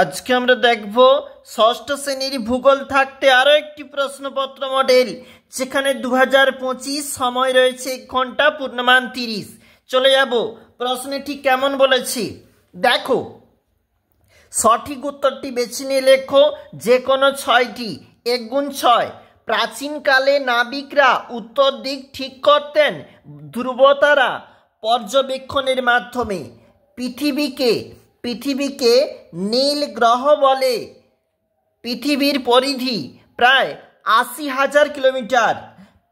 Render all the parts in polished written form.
আজকে আমরা দেখব ষষ্ঠ শ্রেণীর ভূগোল থাকতে আরও একটি প্রশ্নপত্র মডেল, যেখানে 2025 সময় রয়েছে 1 ঘন্টা, পূর্ণমান 30। চলে যাব প্রশ্নে ঠিক কেমন বলেছি দেখো। সঠিক উত্তরটি বেছে নিয়ে লেখো যে কোনো 6টি। 1 গুণ 6। প্রাচীনকালে নাবিকরা উত্তর দিক ঠিক করতেন ধ্রুবতারা পর্যবেক্ষণের মাধ্যমে। পৃথিবীকে নীল গ্রহ বলে। পৃথিবীর পরিধি প্রায় 80,000 কিলোমিটার।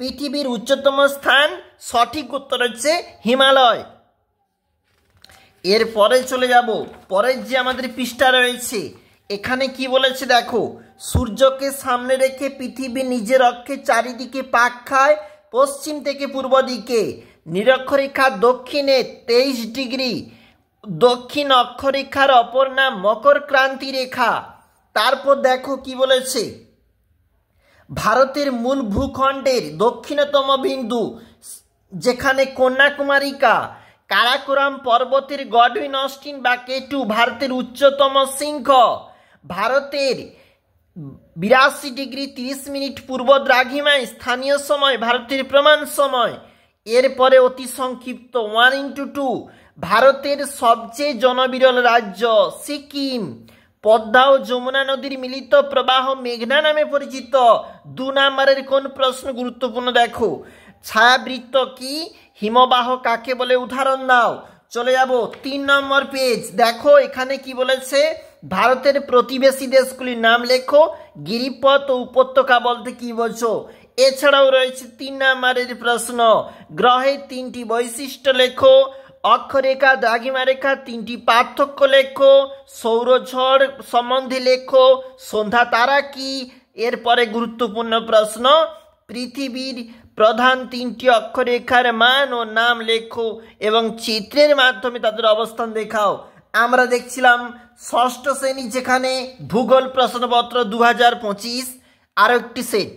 পৃথিবীর উচ্চতম স্থান, সঠিক উত্তর হচ্ছে হিমালয়। এরপরে চলে যাব পরের যে আমাদের পৃষ্ঠা রয়েছে, এখানে কি বলেছে দেখো। সূর্যকে সামনে রেখে পৃথিবী নিজের অক্ষে চারিদিকে পাক খায় পশ্চিম থেকে পূর্ব দিকে। নিরক্ষরেখার দক্ষিণে 23 ডিগ্রি। দক্ষিণ অক্ষরেখার অপর নাম মকর ক্রান্তি রেখা। তারপর দেখো কি বলেছে, ভারতের মূল ভূখণ্ডের দক্ষিণতম বিন্দু যেখানে কন্যাকুমারিকা, কারাকোরাম পর্বতের গডউইন অস্টিন বা কেটু ভারতের উচ্চতম শৃঙ্গ। ভারতের 82 ডিগ্রি 30 মিনিট পূর্ব দ্রাঘিমায় স্থানীয় সময় ভারতের প্রমাণ সময়। এরপরে অতি সংক্ষিপ্ত 1:2। ভারতের সবচেয়ে জনবিরল রাজ্য সিকিম। পদ্মা ও যমুনা নদীর মিলিত প্রবাহ মেঘনা নামে পরিচিত। 2 নম্বরের কোন প্রশ্ন গুরুত্বপূর্ণ দেখো। ছায়াবৃত্ত কি? হিমবাহ কাকে বলে? উদাহরণ দাও। চলে যাব 3 নম্বর পেজ। দেখো এখানে কি বলেছে, ভারতের প্রতিবেশী দেশগুলির নাম লেখো। গিরিপথ ও উপত্যকা বলতে কি বোঝো? এছাড়াও রয়েছে 3 নম্বরের প্রশ্ন, গ্রহের 3টি বৈশিষ্ট্য লেখো। অক্ষরেখা, দ্রাঘিমা রেখা 3টি পার্থক্য লেখো। সৌরঝড় সম্বন্ধে লেখো। সন্ধ্যা তারা কি? এরপরে গুরুত্বপূর্ণ প্রশ্ন, পৃথিবীর প্রধান 3টি অক্ষরেখার মান ও নাম লেখো এবং চিত্রের মাধ্যমে তাদের অবস্থান দেখাও। আমরা দেখছিলাম ষষ্ঠ শ্রেণী, যেখানে ভূগোল প্রশ্নপত্র 2025 আরও একটি সেট।